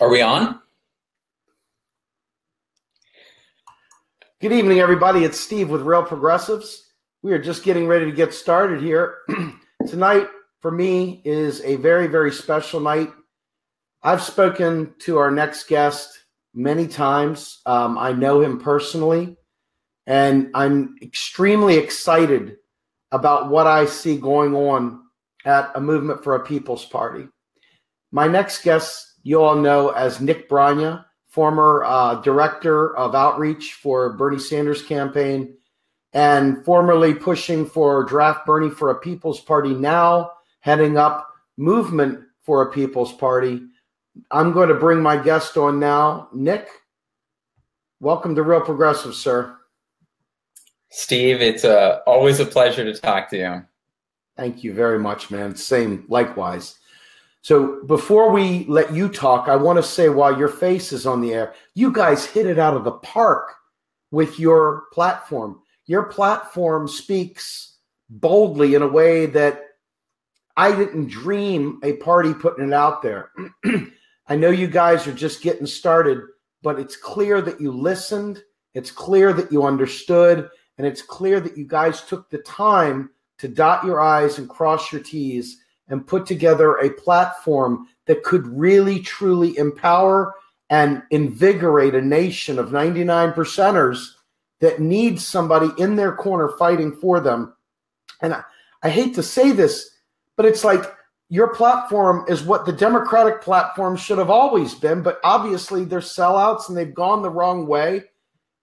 Are we on? Good evening, everybody. It's Steve with Real Progressives. We are just getting ready to get started here. Tonight, for me, is a very, very special night. I've spoken to our next guest many times. I know him personally, and I'm extremely excited about what I see going on at a Movement for a People's Party. My next guest, you all know as Nick Braña, former director of outreach for Bernie Sanders campaign and formerly pushing for Draft Bernie for a People's Party, now heading up Movement for a People's Party. I'm going to bring my guest on now. Nick, welcome to Real Progressive, sir. Steve, it's always a pleasure to talk to you. Thank you very much, man. Same, likewise. So before we let you talk, I want to say while your face is on the air, you guys hit it out of the park with your platform. Your platform speaks boldly in a way that I didn't dream a party putting it out there. I know you guys are just getting started, but it's clear that you listened. It's clear that you understood. And it's clear that you guys took the time to dot your I's and cross your T's and put together a platform that could really, truly empower and invigorate a nation of 99%ers that needs somebody in their corner fighting for them. And I hate to say this, but it's like your platform is what the Democratic platform should have always been, but obviously they're sellouts and they've gone the wrong way.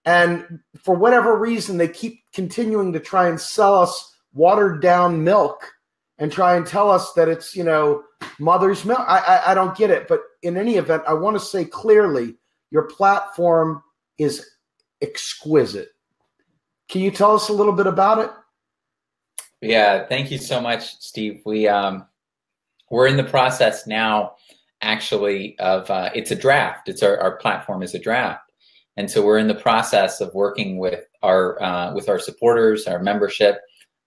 And for whatever reason, they keep continuing to try and sell us watered down milk and try and tell us that it's, mother's milk. I don't get it. But in any event, I want to say clearly, your platform is exquisite. Can you tell us a little bit about it? Yeah, thank you so much, Steve. We're in the process now, actually, of it's a draft. It's our platform is a draft. And so we're in the process of working with our supporters, our membership,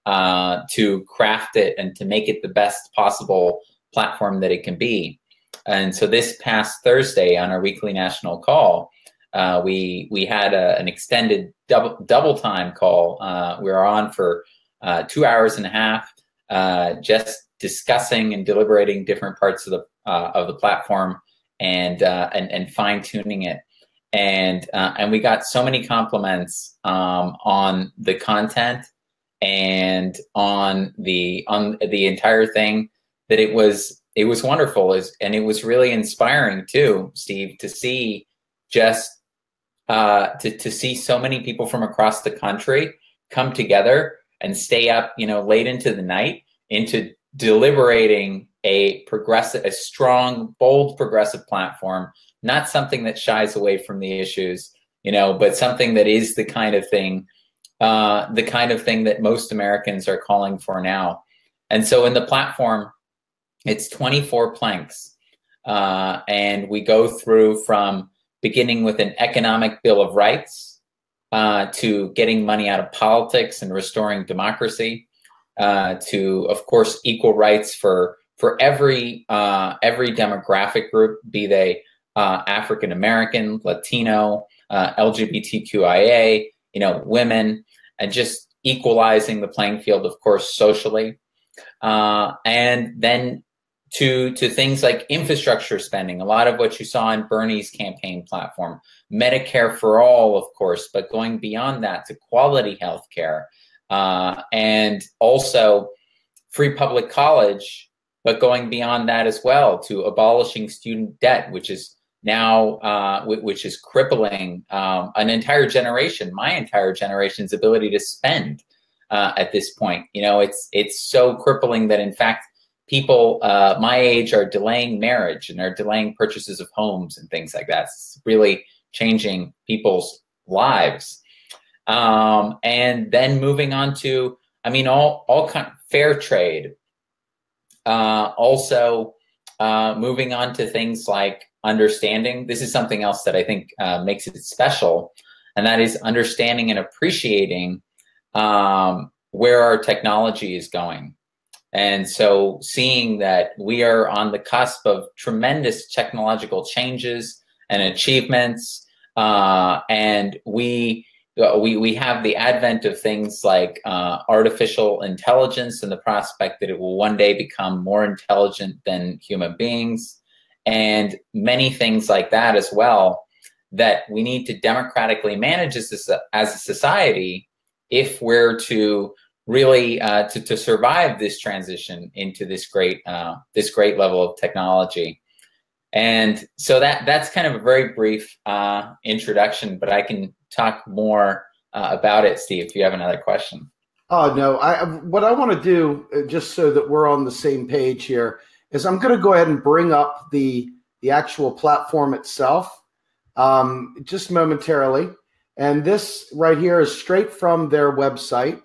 to craft it and to make it the best possible platform that it can be. And so this past Thursday on our weekly national call, we had an extended double time call. We were on for 2 hours and a half, just discussing and deliberating different parts of the platform and fine tuning it. And we got so many compliments on the content and on the entire thing that it was wonderful. And it was really inspiring too, Steve, to see just to see so many people from across the country come together and stay up, late into the night into deliberating a strong, bold, progressive platform. Not something that shies away from the issues, but something that is the kind of thing that most Americans are calling for now. And so in the platform, it's 24 planks. And we go through from beginning with an economic Bill of Rights to getting money out of politics and restoring democracy, to, of course, equal rights for every demographic group, be they African American, Latino, LGBTQIA, women, and just equalizing the playing field, of course, socially, and then to things like infrastructure spending. A lot of what you saw in Bernie's campaign platform, Medicare for all, of course, but going beyond that to quality health care, and also free public college, but going beyond that as well to abolishing student debt, which is now, which is crippling an entire generation, my entire generation's ability to spend at this point. It's so crippling that, in fact, people my age are delaying marriage and are delaying purchases of homes and things like that. It's really changing people's lives. And then moving on to, all kind of fair trade. Also moving on to things like understanding. This is something else that I think makes it special, and that is understanding and appreciating where our technology is going. And so seeing that we are on the cusp of tremendous technological changes and achievements, and we have the advent of things like artificial intelligence and the prospect that it will one day become more intelligent than human beings, and many things like that as well, that we need to democratically manage as a society if we're to really to survive this transition into this great level of technology. And so that's kind of a very brief introduction, but I can talk more about it, Steve, if you have another question. Oh, no. What I want to do, just so that we're on the same page here, is I'm going to go ahead and bring up the actual platform itself just momentarily. And this right here is straight from their website.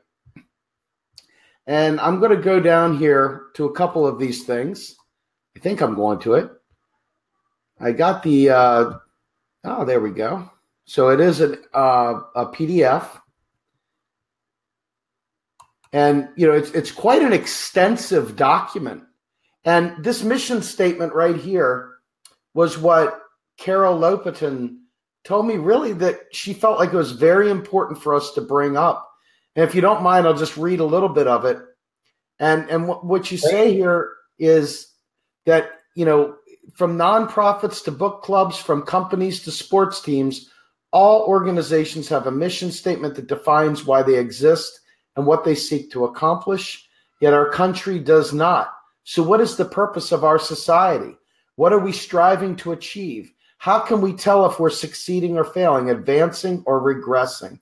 And I'm going to go down here to a couple of these things. I think I'm going to it. I got the, oh, there we go. So it is a PDF. And, you know, it's quite an extensive document. And this mission statement right here was what Carol Lopatin told me, really, that she felt like it was very important for us to bring up. And if you don't mind, I'll just read a little bit of it. And what you say here is that, you know, from nonprofits to book clubs, from companies to sports teams, all organizations have a mission statement that defines why they exist and what they seek to accomplish. Yet our country does not. So what is the purpose of our society? What are we striving to achieve? How can we tell if we're succeeding or failing, advancing or regressing?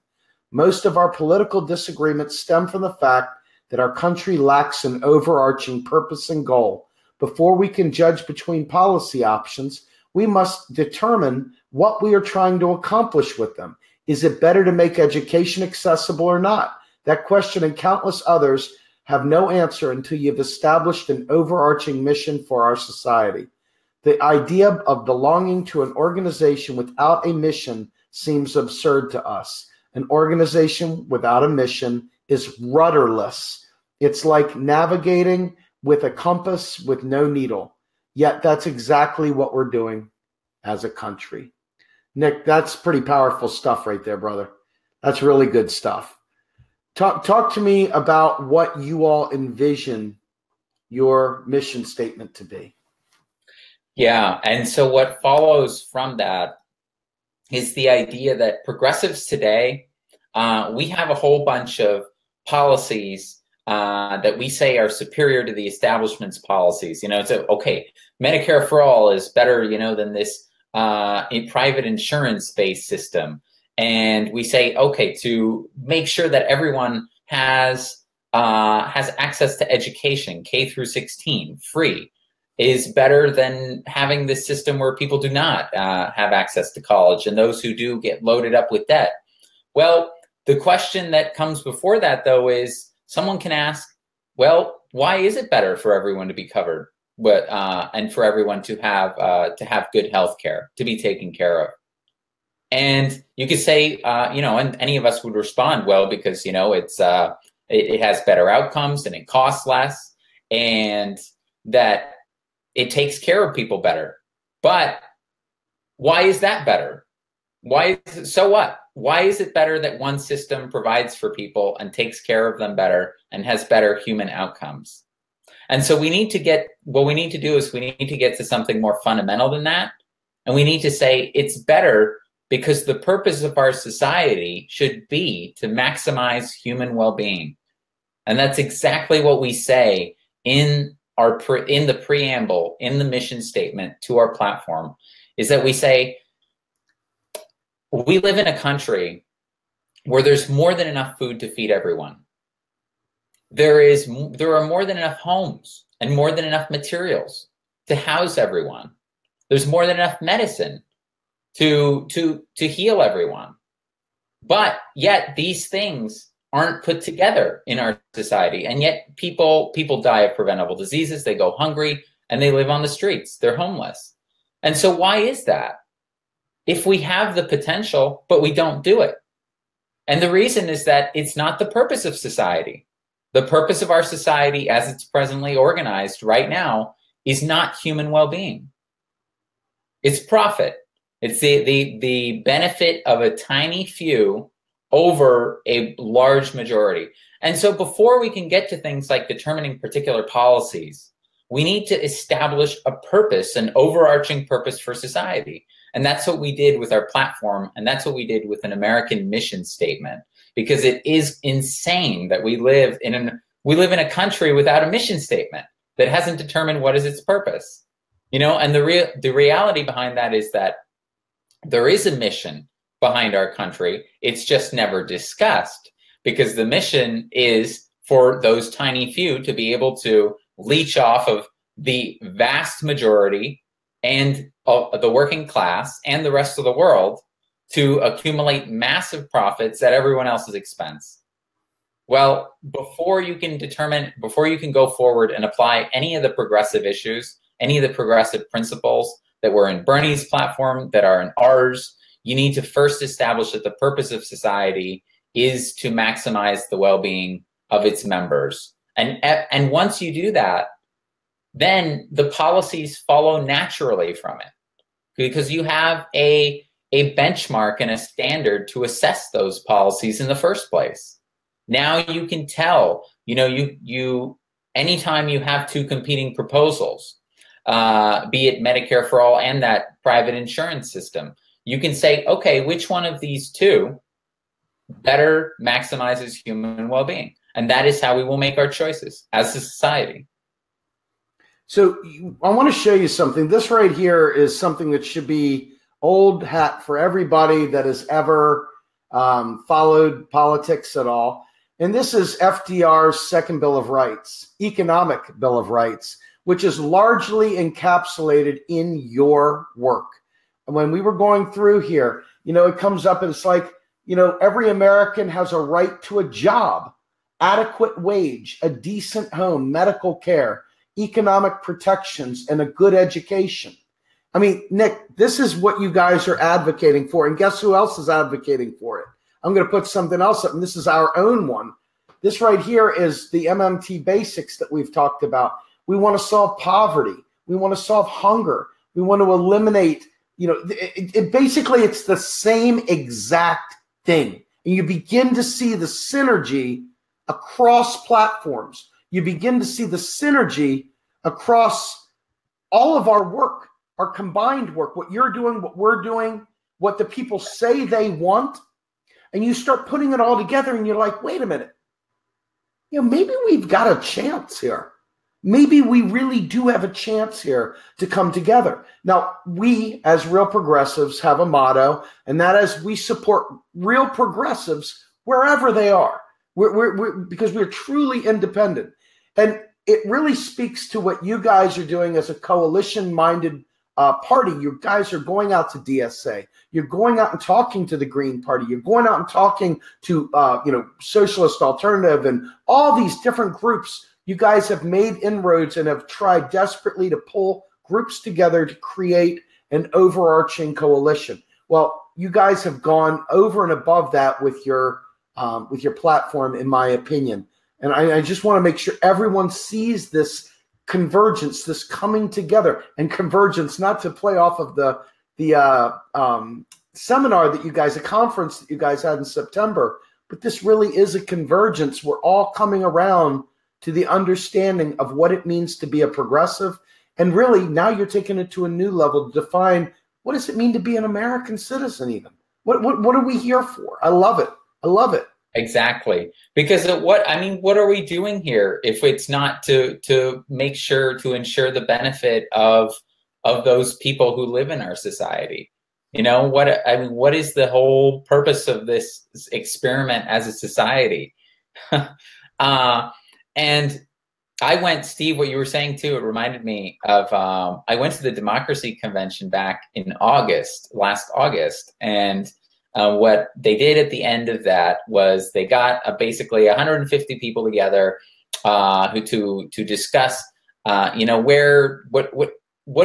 Most of our political disagreements stem from the fact that our country lacks an overarching purpose and goal. Before we can judge between policy options, we must determine what we are trying to accomplish with them. Is it better to make education accessible or not? That question and countless others have no answer until you've established an overarching mission for our society. The idea of belonging to an organization without a mission seems absurd to us. An organization without a mission is rudderless. It's like navigating with a compass with no needle. Yet that's exactly what we're doing as a country. Nick, that's pretty powerful stuff right there, brother. That's really good stuff. Talk to me about what you all envision your mission statement to be. Yeah, and so what follows from that is the idea that progressives today, we have a whole bunch of policies that we say are superior to the establishment's policies. You know, it's okay, Medicare for all is better, you know, than this private insurance-based system. And we say, okay, to make sure that everyone has access to education, K through 16, free, is better than having this system where people do not have access to college, and those who do get loaded up with debt. Well, the question that comes before that, though, is someone can ask, well, why is it better for everyone to be covered, and for everyone to have good health care, to be taken care of? And you could say, you know, and any of us would respond, well, because, you know, it has better outcomes and it costs less, and that it takes care of people better. But why is that better? So what? Why is it better that one system provides for people and takes care of them better and has better human outcomes? And so we need to get to something more fundamental than that. And we need to say it's better because the purpose of our society should be to maximize human well-being. And that's exactly what we say in the preamble, in the mission statement to our platform, is that we say, we live in a country where there's more than enough food to feed everyone. There are more than enough homes and more than enough materials to house everyone. There's more than enough medicine to heal everyone. But yet these things aren't put together in our society. And yet people die of preventable diseases, they go hungry, and they live on the streets. They're homeless. And so why is that? If we have the potential, but we don't do it. And the reason is that it's not the purpose of society. The purpose of our society as it's presently organized right now is not human well-being. It's profit. It's the benefit of a tiny few over a large majority. And so before we can get to things like determining particular policies, we need to establish a purpose, an overarching purpose for society. And that's what we did with our platform. And that's what we did with an American mission statement, because it is insane that we live in a country without a mission statement that hasn't determined what is its purpose. And the reality behind that is that there is a mission behind our country. It's just never discussed, because the mission is for those tiny few to be able to leech off of the vast majority and the working class and the rest of the world to accumulate massive profits at everyone else's expense. Well, before you can go forward and apply any of the progressive issues, any of the progressive principles that were in Bernie's platform, that are in ours, you need to first establish that the purpose of society is to maximize the well-being of its members. And once you do that, then the policies follow naturally from it, because you have a benchmark and a standard to assess those policies in the first place. Now you can tell, anytime you have two competing proposals, be it Medicare for all and that private insurance system, you can say, okay, which one of these two better maximizes human well-being? And that is how we will make our choices as a society. So I want to show you something. This right here is something that should be old hat for everybody that has ever followed politics at all. And this is FDR's second Bill of Rights, Economic Bill of Rights, which is largely encapsulated in your work. And when we were going through here, it comes up and it's like, every American has a right to a job, adequate wage, a decent home, medical care, economic protections, and a good education. I mean, Nick, this is what you guys are advocating for. And guess who else is advocating for it? I'm going to put something else up, and this is our own one. This right here is the MMT basics that we've talked about. We want to solve poverty. We want to solve hunger. We want to eliminate, basically it's the same exact thing. And you begin to see the synergy across platforms. You begin to see the synergy across all of our work, our combined work, what you're doing, what we're doing, what the people say they want. And you start putting it all together and you're like, wait a minute, maybe we've got a chance here. Maybe we really do have a chance here to come together. Now, we as real progressives have a motto, and that is we support real progressives wherever they are. Because we're truly independent. And it really speaks to what you guys are doing as a coalition-minded party. You guys are going out to DSA. You're going out and talking to the Green Party. You're going out and talking to, Socialist Alternative and all these different groups. You guys have made inroads and have tried desperately to pull groups together to create an overarching coalition. Well, you guys have gone over and above that with your platform, in my opinion. And I just want to make sure everyone sees this convergence, this coming together, and convergence, not to play off of the seminar that you guys, a conference that you guys had in September, but this really is a convergence. We're all coming around to the understanding of what it means to be a progressive. And really, now you're taking it to a new level to define, what does it mean to be an American citizen even? What are we here for? I love it. I love it. Exactly. Because what are we doing here if it's not to make sure to ensure the benefit of those people who live in our society? What is the whole purpose of this experiment as a society? And I went, Steve, what you were saying too, it reminded me of, I went to the Democracy Convention back in last August, and what they did at the end of that was they got basically 150 people together to discuss, what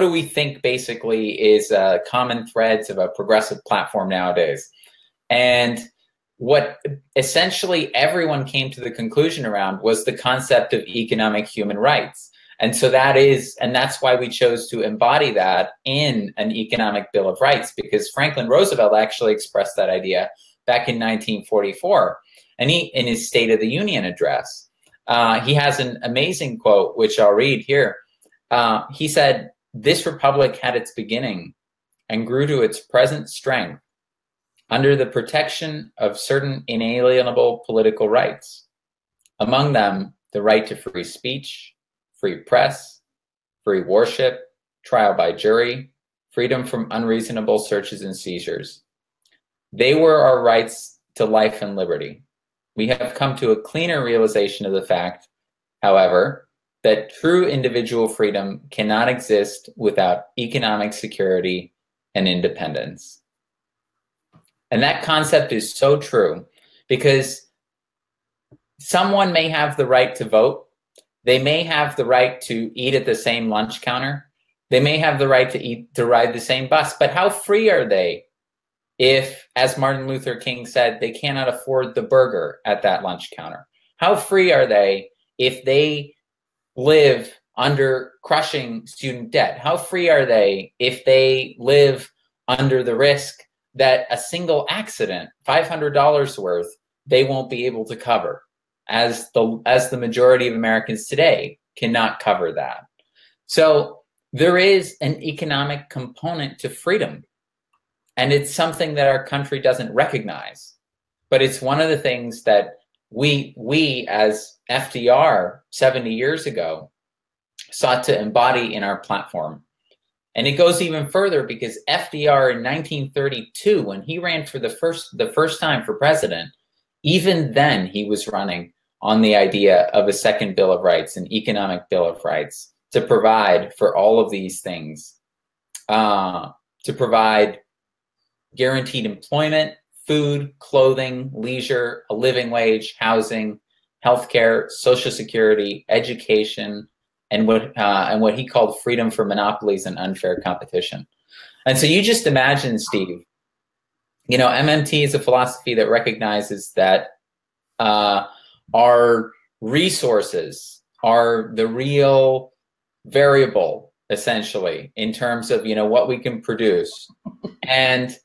do we think basically is common threads of a progressive platform nowadays. And what essentially everyone came to the conclusion around was the concept of economic human rights. And so that's why we chose to embody that in an economic Bill of Rights, because Franklin Roosevelt actually expressed that idea back in 1944. And in his State of the Union address, he has an amazing quote, which I'll read here. He said, "This republic had its beginning and grew to its present strength under the protection of certain inalienable political rights, among them the right to free speech, free press, free worship, trial by jury, freedom from unreasonable searches and seizures. They were our rights to life and liberty. We have come to a cleaner realization of the fact, however, that true individual freedom cannot exist without economic security and independence." And that concept is so true, because someone may have the right to vote. They may have the right to eat at the same lunch counter. They may have the right to ride the same bus. But how free are they if, as Martin Luther King said, they cannot afford the burger at that lunch counter? How free are they if they live under crushing student debt? How free are they if they live under the risk that a single accident, $500 worth, they won't be able to cover, as the majority of Americans today cannot cover that? So there is an economic component to freedom, and it's something that our country doesn't recognize. But it's one of the things that we as FDR 70 years ago sought to embody in our platform. And it goes even further, because FDR in 1932, when he ran for the first time for president, even then he was running on the idea of a second Bill of Rights, an economic Bill of Rights, to provide for all of these things, to provide guaranteed employment, food, clothing, leisure, a living wage, housing, healthcare, Social Security, education, and what he called freedom from monopolies and unfair competition. And so you just imagine, Steve, MMT is a philosophy that recognizes that our resources are the real variable, essentially, in terms of what we can produce and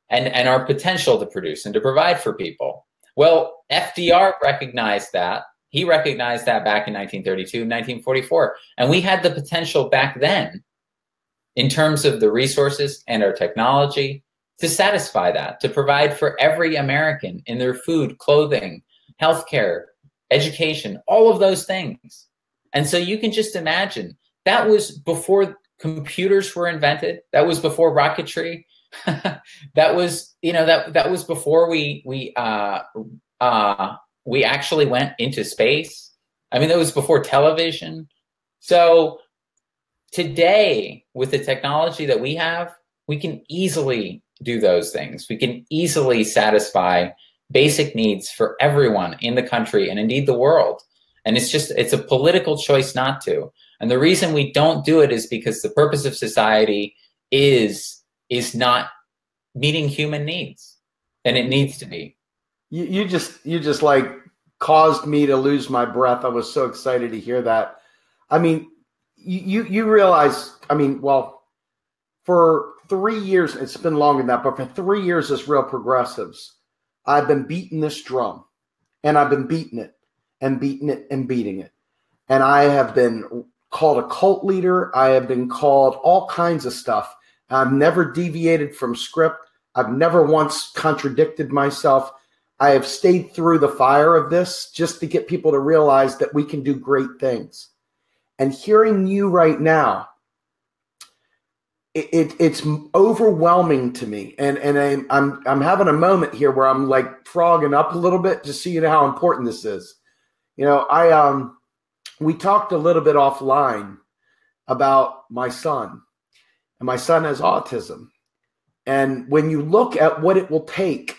our potential to produce and to provide for people. Well, FDR recognized that. He recognized that back in 1932, 1944. And we had the potential back then, in terms of the resources and our technology, to satisfy that, to provide for every American in their food, clothing, healthcare, education, all of those things. And so you can just imagine, that was before computers were invented. That was before rocketry. That was, that was before we actually went into space. I mean, that was before television. So today, with the technology that we have, we can easily do those things. We can easily satisfy basic needs for everyone in the country and indeed the world. And it's a political choice not to. And the reason we don't do it is because the purpose of society is not meeting human needs, and it needs to be. You just like caused me to lose my breath. I was so excited to hear that. I mean, you realize, well, for 3 years, it's been longer than that, but for 3 years as Real Progressives, I've been beating this drum, and I've been beating it and beating it and beating it. And I have been called a cult leader. I have been called all kinds of stuff. I've never deviated from script. I've never once contradicted myself. I have stayed through the fire of this just to get people to realize that we can do great things. And hearing you right now, it's overwhelming to me. And I'm having a moment here where I'm like frogging up a little bit, just so you know how important this is. We talked a little bit offline about my son, and my son has autism. And when you look at what it will take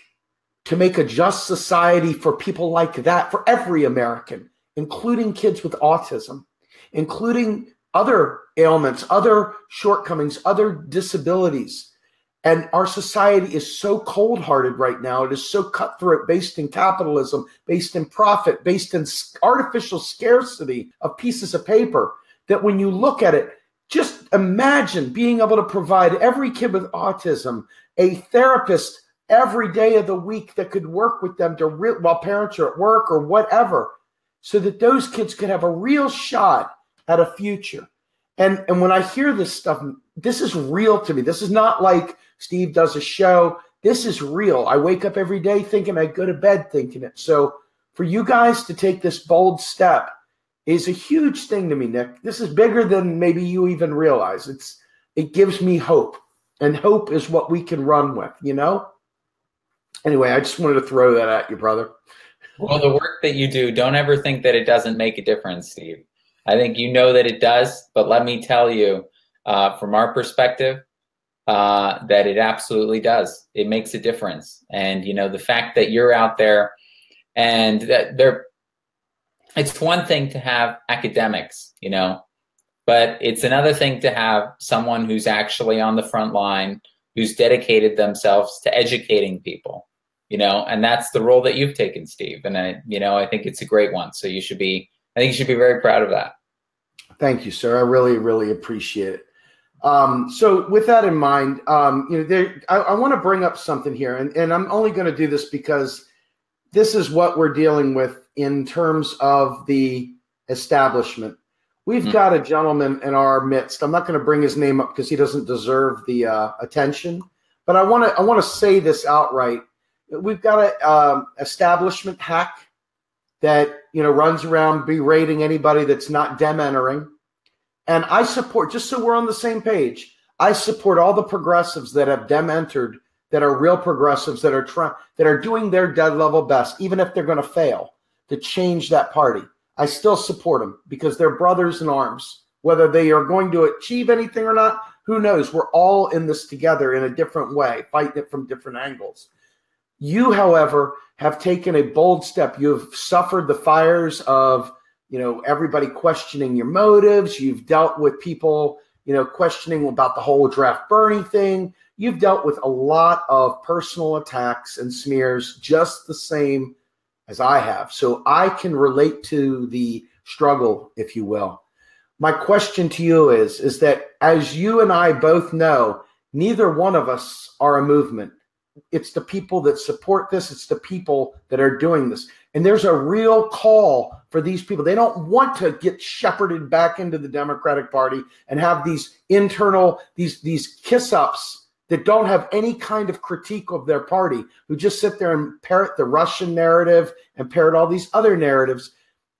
to make a just society for people like that, for every American, including kids with autism, including other ailments, other shortcomings, other disabilities, And our society is so cold-hearted right now. It is so cutthroat, based in capitalism, based in profit, based in artificial scarcity of pieces of paper, that when you look at it, just imagine being able to provide every kid with autism a therapist every day of the week that could work with them while parents are at work or whatever, so that those kids could have a real shot at a future. And when I hear this stuff, this is real to me. This is not like Steve does a show. This is real. I wake up every day thinking, I go to bed thinking it. So for you guys to take this bold step is a huge thing to me, Nick. This is bigger than maybe you even realize. It gives me hope, and hope is what we can run with, you know? Anyway, I just wanted to throw that at you, brother. Well, the work that you do, don't ever think that it doesn't make a difference, Steve. I think you know that it does, but let me tell you, from our perspective, that it absolutely does. It makes a difference. And, you know, the fact that you're out there, and that it's one thing to have academics, you know, but it's another thing to have someone who's actually on the front line, who's dedicated themselves to educating people, you know, and that's the role that you've taken, Steve. And I think it's a great one. So I think you should be very proud of that. Thank you, sir. I really, really appreciate it. So with that in mind, I want to bring up something here, and I'm only going to do this because this is what we're dealing with in terms of the establishment. We've got a gentleman in our midst. I'm not going to bring his name up because he doesn't deserve the attention, but I want to say this outright. We've got an establishment hack that, you know, runs around berating anybody that's not dem entering. And I support, just so we're on the same page, I support all the progressives that have dem entered, that are real progressives, that are doing their dead level best, even if they're going to fail, to change that party. I still support them because they're brothers in arms. Whether they are going to achieve anything or not, who knows? We're all in this together in a different way, fighting it from different angles. You, however, have taken a bold step. You've suffered the fires of, you know, everybody questioning your motives. You've dealt with people, you know, questioning about the whole draft Bernie thing. You've dealt with a lot of personal attacks and smears, just the same as I have. So I can relate to the struggle, if you will. My question to you is that, as you and I both know, neither one of us are a movement. It's the people that support this. It's the people that are doing this. And there's a real call for these people. They don't want to get shepherded back into the Democratic Party and have these internal, these kiss-ups that don't have any kind of critique of their party, who just sit there and parrot the Russian narrative and parrot all these other narratives.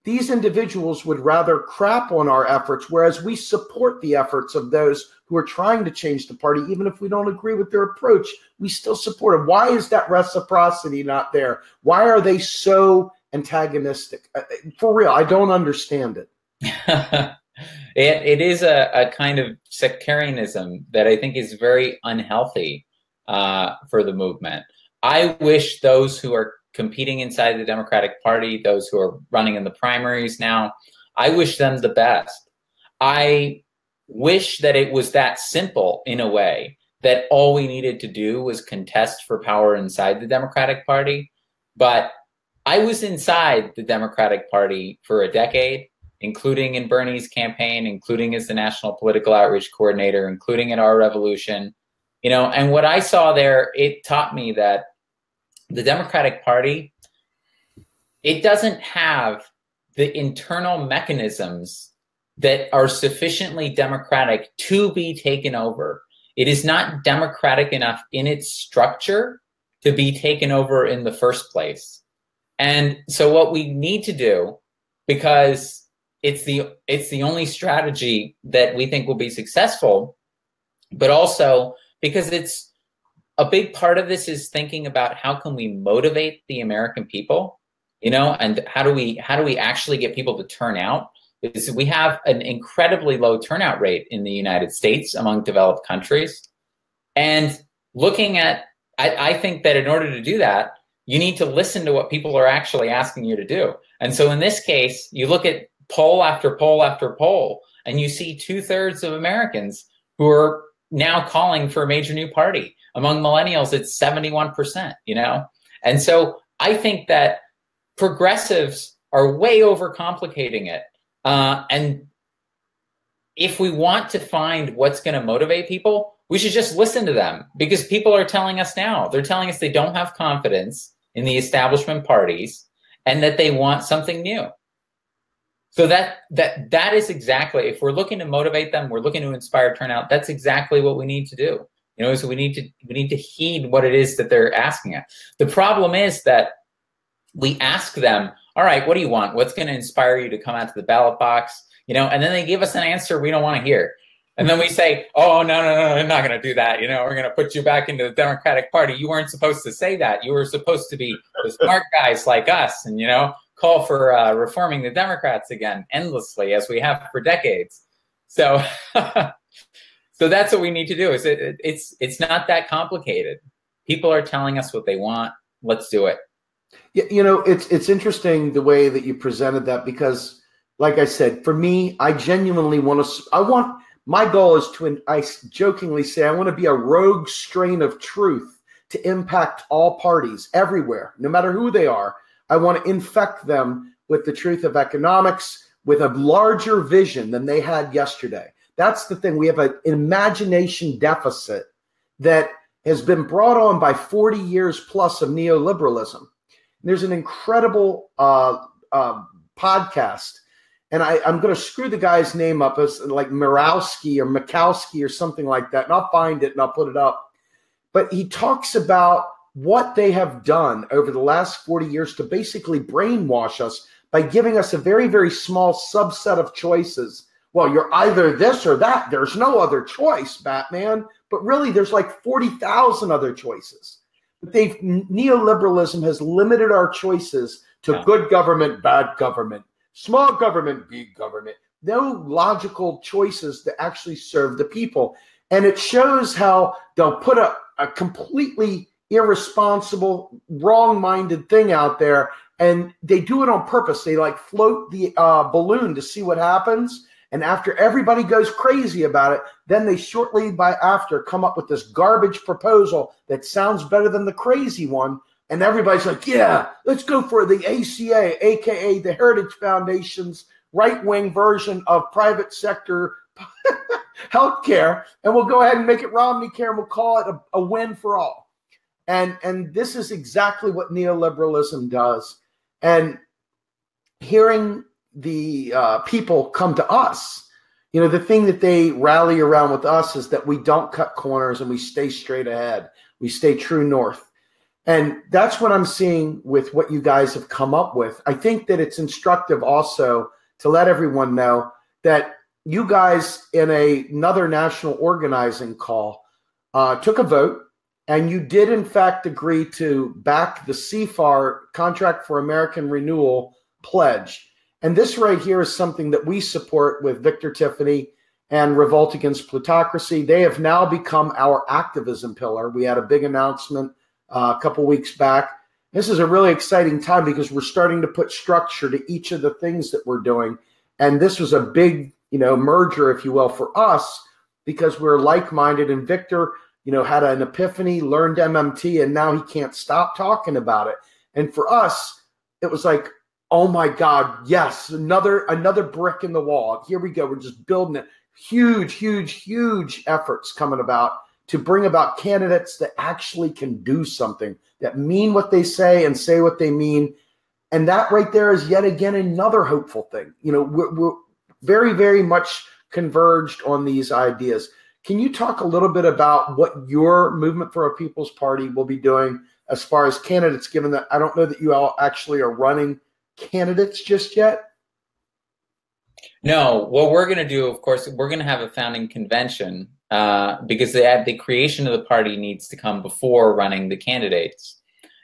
These individuals would rather crap on our efforts, whereas we support the efforts of those who are trying to change the party. Even if we don't agree with their approach, we still support them. Why is that reciprocity not there? Why are they so antagonistic? For real, I don't understand it. It is a kind of sectarianism that I think is very unhealthy for the movement. I wish those who are competing inside the Democratic Party, those who are running in the primaries now, I wish them the best. I wish that it was that simple, in a way, that all we needed to do was contest for power inside the Democratic Party. But I was inside the Democratic Party for a decade, including in Bernie's campaign, including as the national political outreach coordinator, including at Our Revolution, you know, and what I saw there, it taught me that the Democratic Party, it doesn't have the internal mechanisms that are sufficiently democratic to be taken over. It is not democratic enough in its structure to be taken over in the first place. And so what we need to do, because it's the only strategy that we think will be successful, but also because it's a big part of this is thinking about how can we motivate the American people, you know, and how do we actually get people to turn out? Because we have an incredibly low turnout rate in the United States among developed countries. And looking at, I think that in order to do that, you need to listen to what people are actually asking you to do. And so in this case, you look at poll after poll after poll, and you see 2/3 of Americans who are now calling for a major new party. Among millennials, it's 71%, you know? And so I think that progressives are way overcomplicating it. And if we want to find what's going to motivate people, we should just listen to them, because people are telling us now. They're telling us they don't have confidence in the establishment parties and that they want something new. So that is exactly, if we're looking to motivate them, we're looking to inspire turnout, that's exactly what we need to do. You know, so we need to heed what it is that they're asking us. The problem is that we ask them, all right, what do you want? What's going to inspire you to come out to the ballot box? You know, and then they give us an answer we don't want to hear. And then we say, oh, no, I'm not going to do that. You know, we're going to put you back into the Democratic Party. You weren't supposed to say that. You were supposed to be the smart guys like us and, you know, call for reforming the Democrats again endlessly, as we have for decades. So so that's what we need to do. Is it's not that complicated. People are telling us what they want. Let's do it. You know, it's interesting the way that you presented that, because like I said, for me, I genuinely my goal is I jokingly say, I want to be a rogue strain of truth to impact all parties everywhere, no matter who they are. I want to infect them with the truth of economics, with a larger vision than they had yesterday. That's the thing. We have an imagination deficit that has been brought on by 40 years plus of neoliberalism. There's an incredible podcast, and I'm going to screw the guy's name up as like Mikowski or something like that, and I'll find it and I'll put it up. But he talks about what they have done over the last 40 years to basically brainwash us by giving us a very, very small subset of choices. Well, you're either this or that. There's no other choice, Batman. But really, there's like 40,000 other choices. But neoliberalism has limited our choices to good government, bad government, small government, big government. No logical choices that actually serve the people. And it shows how they'll put a completely irresponsible, wrong-minded thing out there, and they do it on purpose. They like float the balloon to see what happens. And after everybody goes crazy about it, then they shortly after come up with this garbage proposal that sounds better than the crazy one. And everybody's like, yeah, let's go for the ACA, AKA the Heritage Foundation's right-wing version of private sector healthcare. And we'll go ahead and make it Romney care, and we'll call it a win for all. And this is exactly what neoliberalism does. And hearing the people come to us, you know, the thing that they rally around with us is that we don't cut corners and we stay straight ahead. We stay true north. And that's what I'm seeing with what you guys have come up with. I think that it's instructive also to let everyone know that you guys in another national organizing call took a vote, and you did in fact agree to back the CFAR, Contract for American Renewal pledge. And this right here is something that we support with Victor Tiffany and Revolt Against Plutocracy. They have now become our activism pillar. We had a big announcement a couple weeks back. This is a really exciting time because we're starting to put structure to each of the things that we're doing. And this was a big, you know, merger, if you will, for us, because we're like-minded. And Victor, you know, had an epiphany, learned MMT, and now he can't stop talking about it. And for us, it was like, oh my God, yes, another brick in the wall. Here we go. We're just building it. Huge efforts coming about to bring about candidates that actually can do something, that mean what they say and say what they mean. And that right there is yet again another hopeful thing. You know, we're very, very much converged on these ideas. Can you talk a little bit about what your Movement for a People's Party will be doing as far as candidates, given that I don't know that you all actually are running candidates just yet? No, what we're going to do, of course, we're going to have a founding convention because the creation of the party needs to come before running the candidates.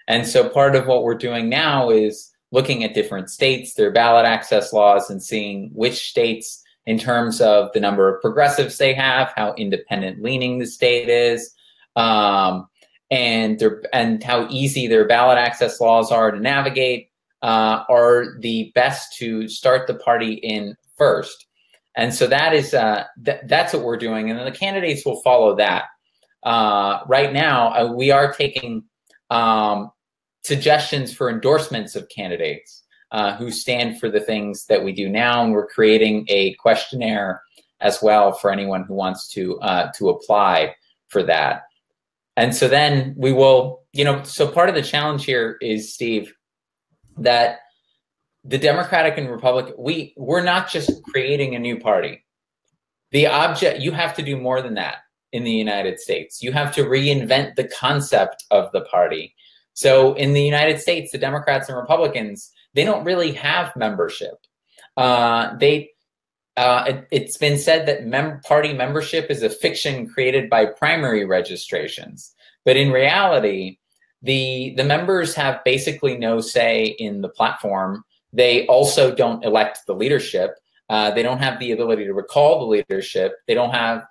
And so part of what we're doing now is looking at different states, their ballot access laws, and seeing which states, in terms of the number of progressives they have, how independent leaning the state is, and how easy their ballot access laws are to navigate, are the best to start the party in first. And so that is that's what we're doing, and then the candidates will follow that. Right now, we are taking suggestions for endorsements of candidates who stand for the things that we do now, and we're creating a questionnaire as well for anyone who wants to apply for that. And so then we will, so part of the challenge here is, Steve, that the Democratic and Republican, we're not just creating a new party. The object, you have to do more than that in the United States. You have to reinvent the concept of the party. So in the United States, the Democrats and Republicans, they don't really have membership. It's been said that party membership is a fiction created by primary registrations. But in reality, the members have basically no say in the platform. They also don't elect the leadership. They don't have the ability to recall the leadership. They don't have,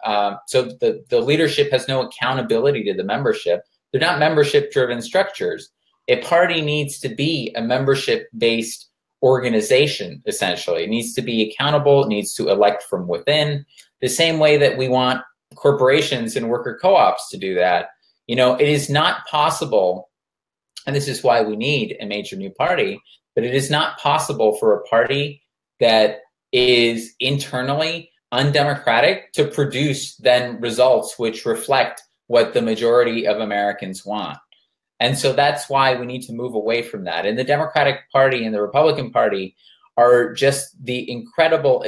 so the leadership has no accountability to the membership. They're not membership-driven structures. A party needs to be a membership-based organization, essentially. It needs to be accountable. It needs to elect from within, the same way that we want corporations and worker co-ops to do that. It is not possible, and this is why we need a major new party, but it is not possible for a party that is internally undemocratic to produce then results which reflect what the majority of Americans want. And so that's why we need to move away from that. And the Democratic Party and the Republican Party are just the incredible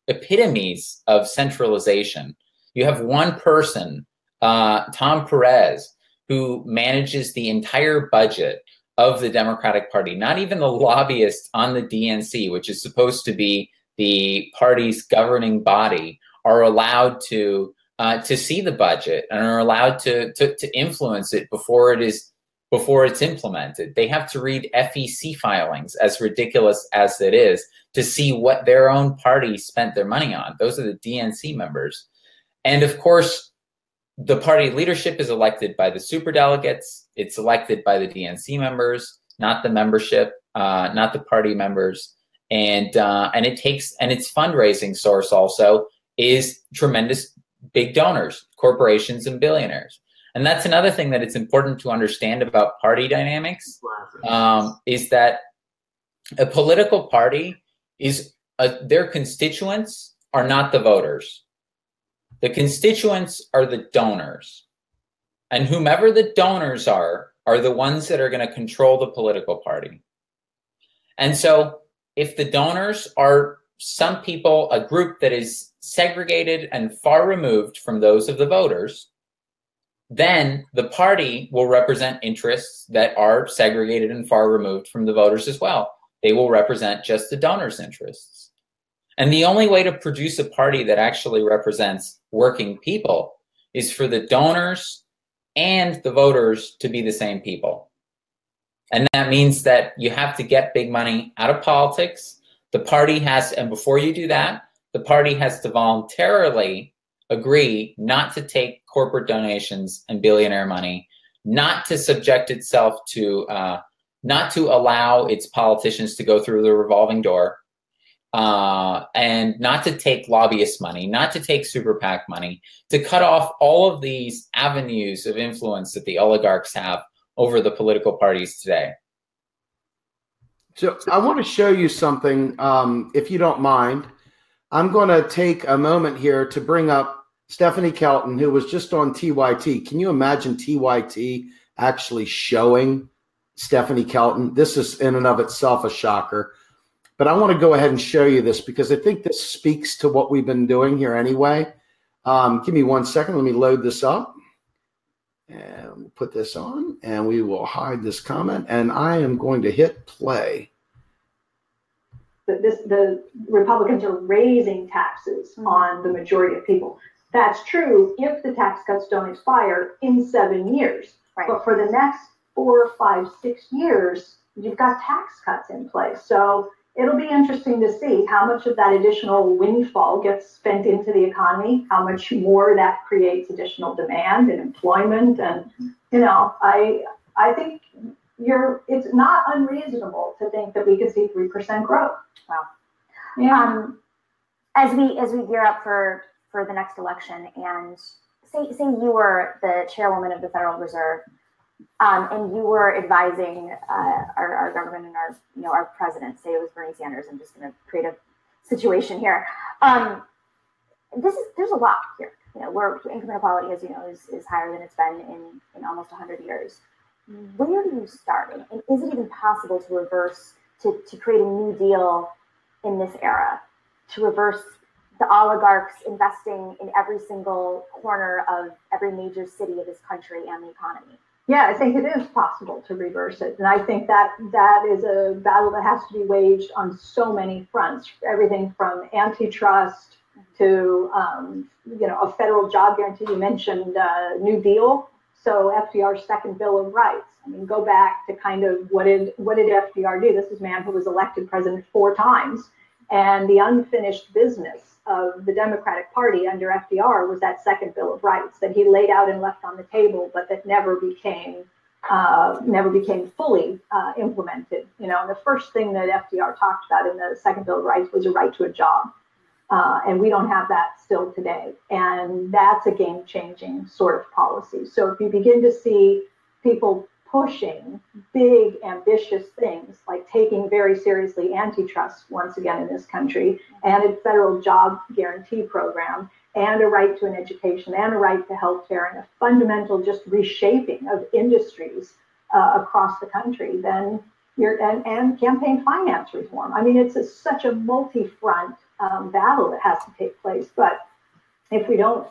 epitomes of centralization. You have one person, Tom Perez, who manages the entire budget of the Democratic Party. Not even the lobbyists on the DNC, which is supposed to be the party's governing body, are allowed to see the budget and are allowed to influence it before it's implemented. They have to read FEC filings, as ridiculous as it is, to see what their own party spent their money on. Those are the DNC members. And of course, the party leadership is elected by the superdelegates. It's elected by the DNC members, not the membership, not the party members. And its fundraising source also is tremendous big donors, corporations and billionaires. And that's another thing that it's important to understand about party dynamics, is that a political party is, their constituents are not the voters. The constituents are the donors. And whomever the donors are the ones that are going to control the political party. And so if the donors are some people, a group that is segregated and far removed from those of the voters, then the party will represent interests that are segregated and far removed from the voters as well. They will represent just the donors' interests. And the only way to produce a party that actually represents working people is for the donors and the voters to be the same people. And that means that you have to get big money out of politics. The party has, and before you do that, the party has to voluntarily agree not to take corporate donations and billionaire money, not to subject itself to, not to allow its politicians to go through the revolving door, and not to take lobbyist money, not to take super PAC money, to cut off all of these avenues of influence that the oligarchs have over the political parties today. So I want to show you something, if you don't mind. I'm going to take a moment here to bring up Stephanie Kelton, who was just on TYT. Can you imagine TYT actually showing Stephanie Kelton? This is in and of itself a shocker. But I want to go ahead and show you this because I think this speaks to what we've been doing here anyway. Give me 1 second. Let me load this up. And we'll put this on, and we will hide this comment. And I am going to hit play. The Republicans are raising taxes on the majority of people. That's true if the tax cuts don't expire in 7 years. Right. But for the next 4, 5, 6 years, you've got tax cuts in place. So it'll be interesting to see how much of that additional windfall gets spent into the economy, how much more that creates additional demand and employment. And, I think it's not unreasonable to think that we could see 3% growth. Wow. Yeah. as we gear up for the next election, and say you were the chairwoman of the Federal Reserve, and you were advising our government and our president, say it was Bernie Sanders. I'm just going to create a situation here. There's a lot here. Where income inequality, as you know, is higher than it's been in almost 100 years. Where do you start? And is it even possible to reverse, to create a new deal in this era, to reverse the oligarchs investing in every single corner of every major city of this country and the economy? Yeah, I think it is possible to reverse it. And I think that is a battle that has to be waged on so many fronts, everything from antitrust to, a federal job guarantee. You mentioned New Deal. So FDR's second Bill of Rights. I mean, go back to kind of what did FDR do? This is a man who was elected president 4 times. And the unfinished business of the Democratic Party under FDR was that second Bill of Rights that he laid out and left on the table, but that never became fully implemented. And the first thing that FDR talked about in the second Bill of Rights was a right to a job. And we don't have that still today. And that's a game-changing sort of policy. So if you begin to see people pushing big, ambitious things, like taking very seriously antitrust once again in this country, and a federal job guarantee program, and a right to an education, and a right to health care, and a fundamental just reshaping of industries across the country, then and campaign finance reform. I mean, it's such a multi-front battle that has to take place. But if we don't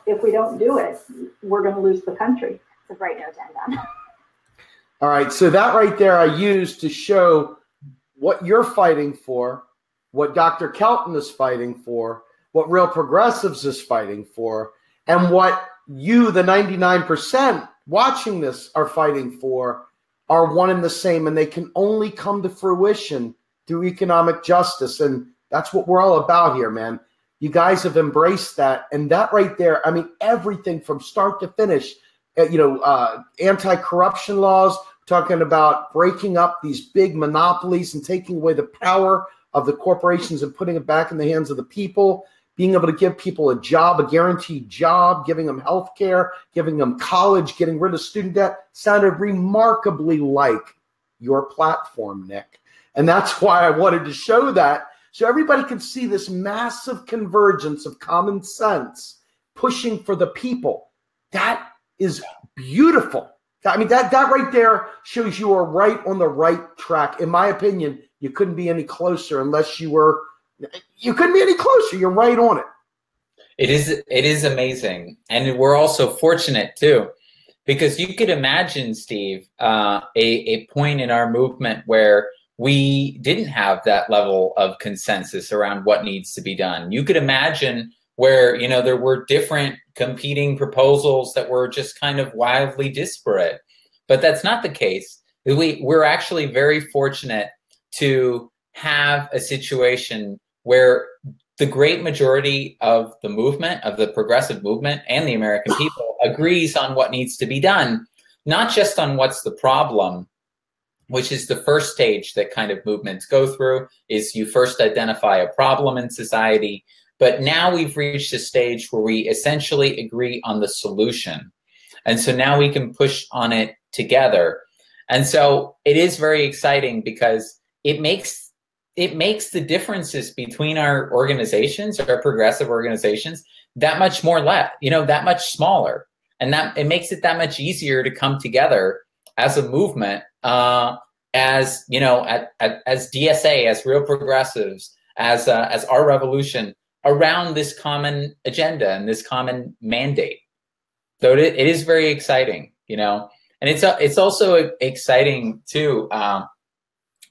do it, we're going to lose the country. It's a great note to end on. All right, so that right there I used to show what you're fighting for, what Dr. Kelton is fighting for, what Real Progressives is fighting for, and what you, the 99% watching this, are fighting for, are one and the same, and they can only come to fruition through economic justice. And that's what we're all about here, man. You guys have embraced that. And that right there, I mean, everything from start to finish, anti-corruption laws, talking about breaking up these big monopolies and taking away the power of the corporations and putting it back in the hands of the people, being able to give people a job, a guaranteed job, giving them health care, giving them college, getting rid of student debt, sounded remarkably like your platform, Nick. And that's why I wanted to show that, so everybody can see this massive convergence of common sense pushing for the people. That is beautiful. I mean, that right there shows you are right on the right track. In my opinion, you couldn't be any closer you couldn't be any closer. You're right on it. It is amazing. And we're also fortunate too, because you could imagine, Steve, a point in our movement where we didn't have that level of consensus around what needs to be done. You could imagine where, there were different competing proposals that were just kind of wildly disparate. But that's not the case. We're actually very fortunate to have a situation where the great majority of the movement, of the progressive movement and the American people, agrees on what needs to be done, not just on what's the problem, which is the first stage that kind of movements go through, is you first identify a problem in society. But now we've reached a stage where we essentially agree on the solution. And so now we can push on it together. And so it is very exciting because it makes the differences between our organizations, our progressive organizations, that much that much smaller. And that it makes it that much easier to come together as a movement, as DSA, as Real Progressives, as our revolution, around this common agenda and this common mandate. So it is very exciting, and it's also exciting too.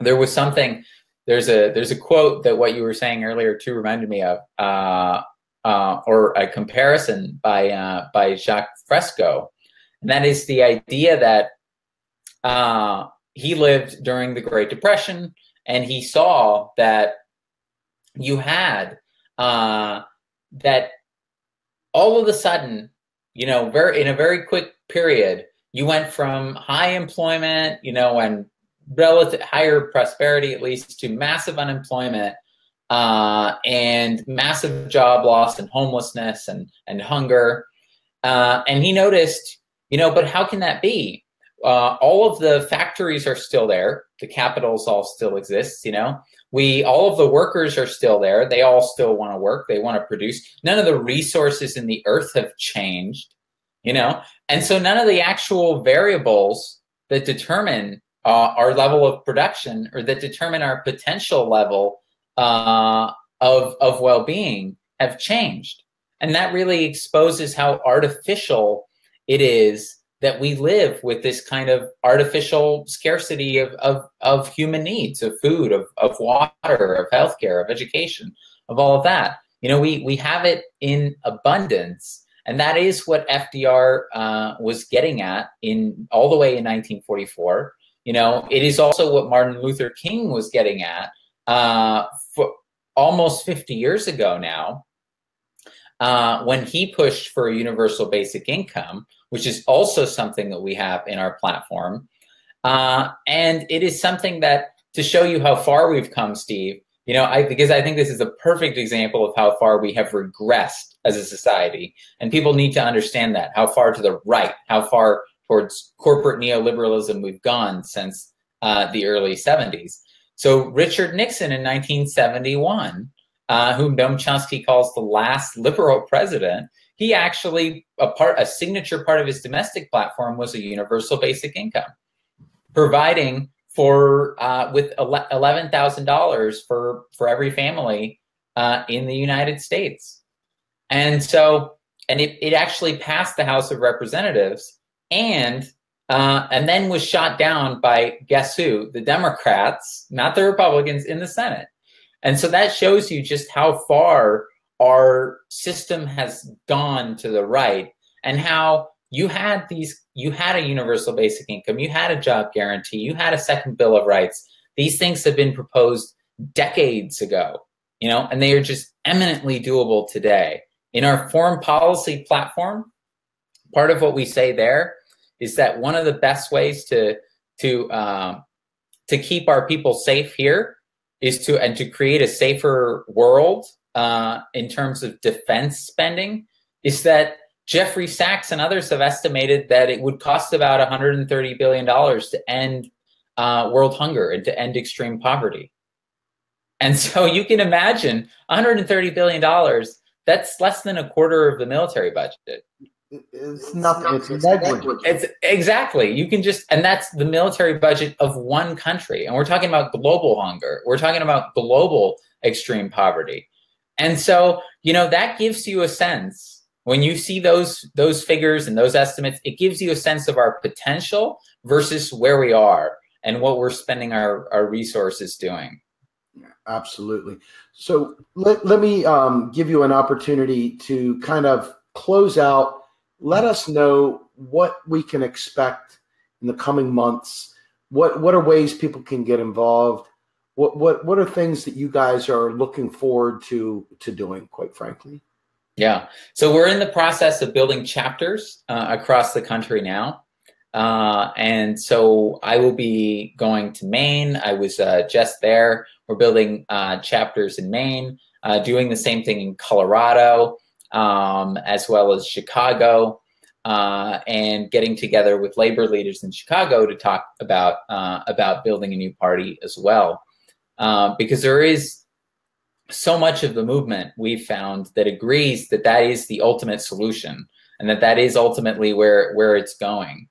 There's a quote that what you were saying earlier too reminded me of, or a comparison by Jacques Fresco, and that is the idea that he lived during the Great Depression, and he saw that you had that all of a sudden, in a very quick period, you went from high employment, and relative higher prosperity, at least, to massive unemployment and massive job loss and homelessness and hunger. And he noticed, but how can that be? All of the factories are still there. The capitals all still exist, all of the workers are still there. They all still want to work. They want to produce. None of the resources in the earth have changed, and so none of the actual variables that determine our level of production or that determine our potential level of well-being have changed. And that really exposes how artificial it is that we live with this kind of artificial scarcity of human needs, of food, of water, of healthcare, of education, of all of that. We have it in abundance. And that is what FDR was getting at all the way in 1944. It is also what Martin Luther King was getting at for almost 50 years ago now, when he pushed for a universal basic income, which is also something that we have in our platform. And it is something that, to show you how far we've come, Steve, because I think this is a perfect example of how far we have regressed as a society. And people need to understand that, how far to the right, how far towards corporate neoliberalism we've gone since the early 70s. So Richard Nixon in 1971, whom Noam Chomsky calls the last liberal president, he actually, a signature part of his domestic platform was a universal basic income, providing for with $11,000 for every family in the United States. And so, it actually passed the House of Representatives, and then was shot down by, guess who? The Democrats, not the Republicans, in the Senate. And so that shows you just how far our system has gone to the right, and how you had a universal basic income, you had a job guarantee, you had a second Bill of Rights. These things have been proposed decades ago, and they are just eminently doable today. In our foreign policy platform, part of what we say there is that one of the best ways to keep our people safe here is to create a safer world in terms of defense spending, is that Jeffrey Sachs and others have estimated that it would cost about $130 billion to end world hunger and to end extreme poverty. And so you can imagine $130 billion, that's less than a quarter of the military budget. It's nothing. It's negligible. It's exactly. You can and that's the military budget of one country. And we're talking about global hunger. We're talking about global extreme poverty. And so, that gives you a sense, when you see those figures and those estimates, it gives you a sense of our potential versus where we are and what we're spending our resources doing. Absolutely. So let me give you an opportunity to kind of close out. Let us know what we can expect in the coming months. What are ways people can get involved? What are things that you guys are looking forward to doing, quite frankly? Yeah. So we're in the process of building chapters across the country now. And so I will be going to Maine. I was just there. We're building chapters in Maine, doing the same thing in Colorado, as well as Chicago, and getting together with labor leaders in Chicago to talk about building a new party as well. Because there is so much of the movement we've found that agrees that that is the ultimate solution, and that is ultimately where it's going.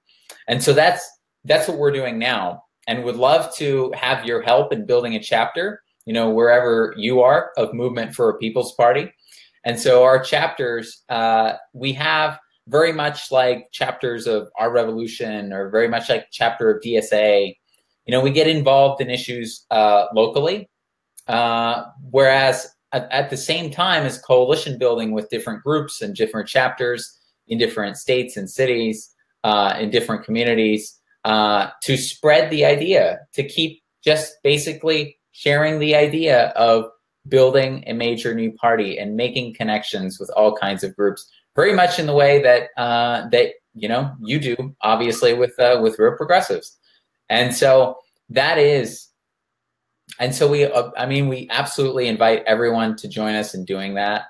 And so that's what we're doing now, and would love to have your help in building a chapter, wherever you are, of Movement for a People's Party. And so our chapters, we have very much like chapters of Our Revolution, or very much like chapter of DSA. We get involved in issues locally, whereas at the same time as coalition building with different groups and different chapters in different states and cities, in different communities, to spread the idea, to keep just basically sharing the idea of building a major new party and making connections with all kinds of groups, very much in the way that you do, obviously, with real progressives. And so that is And so we absolutely invite everyone to join us in doing that.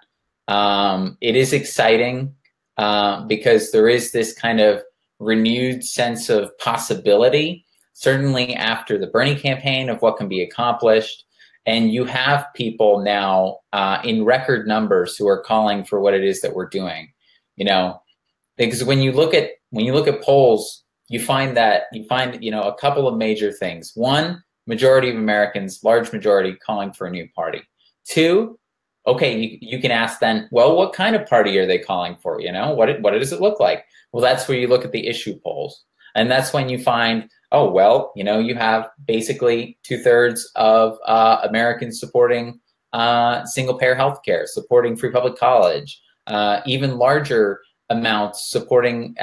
It is exciting because there is this kind of renewed sense of possibility, certainly after the Bernie campaign, of what can be accomplished. And you have people now in record numbers who are calling for what it is that we're doing. You know, because when you look at polls, you find a couple of major things. One, majority of Americans, large majority, calling for a new party. Two, okay, you can ask then, well, what kind of party are they calling for? You know, what does it look like? Well, that's where you look at the issue polls. And that's when you find, oh, well, you know, you have basically 2/3 of Americans supporting single-payer health care, supporting free public college, even larger amounts supporting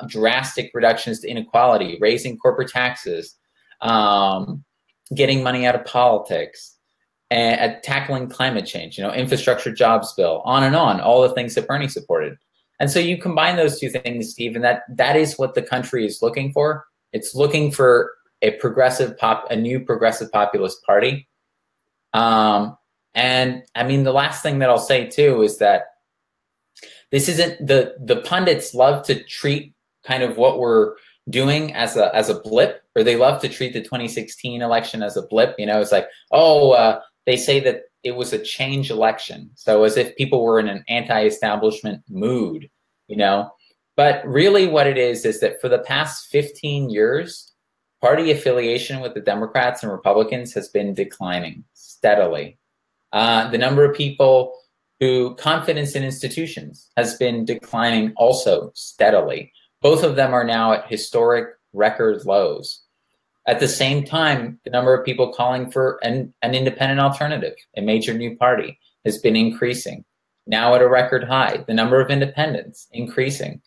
drastic reductions to inequality, raising corporate taxes, getting money out of politics, and tackling climate change, you know, infrastructure, jobs bill, on and on, all the things that Bernie supported. And so you combine those two things, Steve, and that is what the country is looking for. It's looking for a new progressive populist party. And I mean, the last thing that I'll say too is that this isn't the pundits love to treat kind of what we're doing as a blip, or they love to treat the 2016 election as a blip. You know, it's like, they say that it was a change election. So as if people were in an anti-establishment mood, you know. But really what it is that for the past 15 years, party affiliation with the Democrats and Republicans has been declining steadily. The number of people who confidence in institutions has been declining also steadily. Both of them are now at historic record lows. At the same time, the number of people calling for an independent alternative, a major new party, has been increasing, now at a record high. The number of independents increasing.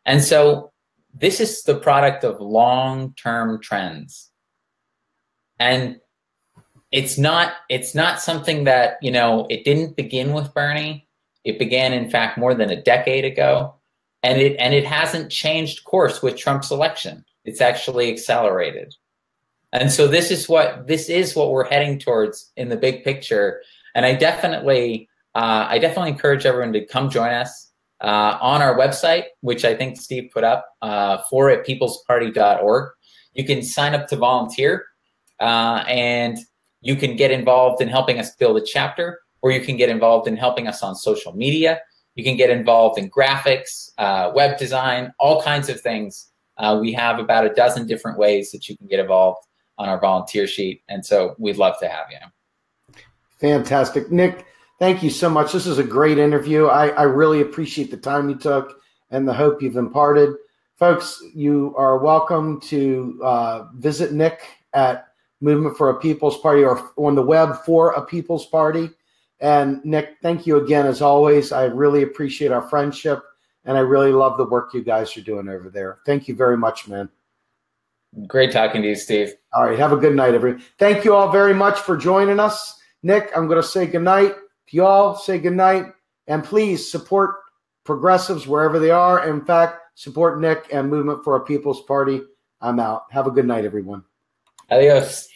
And so this is the product of long-term trends. And it's not something that, you know, it didn't begin with Bernie. It began, in fact, more than a decade ago. And it hasn't changed course with Trump's election. It's actually accelerated. And so this is what we're heading towards in the big picture. And I definitely encourage everyone to come join us on our website, which I think Steve put up, for@peoplesparty.org. You can sign up to volunteer, and you can get involved in helping us build a chapter, or you can get involved in helping us on social media. You can get involved in graphics, web design, all kinds of things. We have about a dozen different ways that you can get involved on our volunteer sheet. And so we'd love to have you. Fantastic. Nick, thank you so much. This is a great interview. I really appreciate the time you took and the hope you've imparted. Folks, you are welcome to visit Nick at Movement for a People's Party, or on the web for a People's Party. And Nick, thank you again, as always. I really appreciate our friendship, and I really love the work you guys are doing over there. Thank you very much, man. Great talking to you, Steve. All right. Have a good night, everyone. Thank you all very much for joining us. Nick, I'm going to say good night to you all. Say good night. And please support progressives wherever they are. In fact, support Nick and Movement for a People's Party. I'm out. Have a good night, everyone. Adios.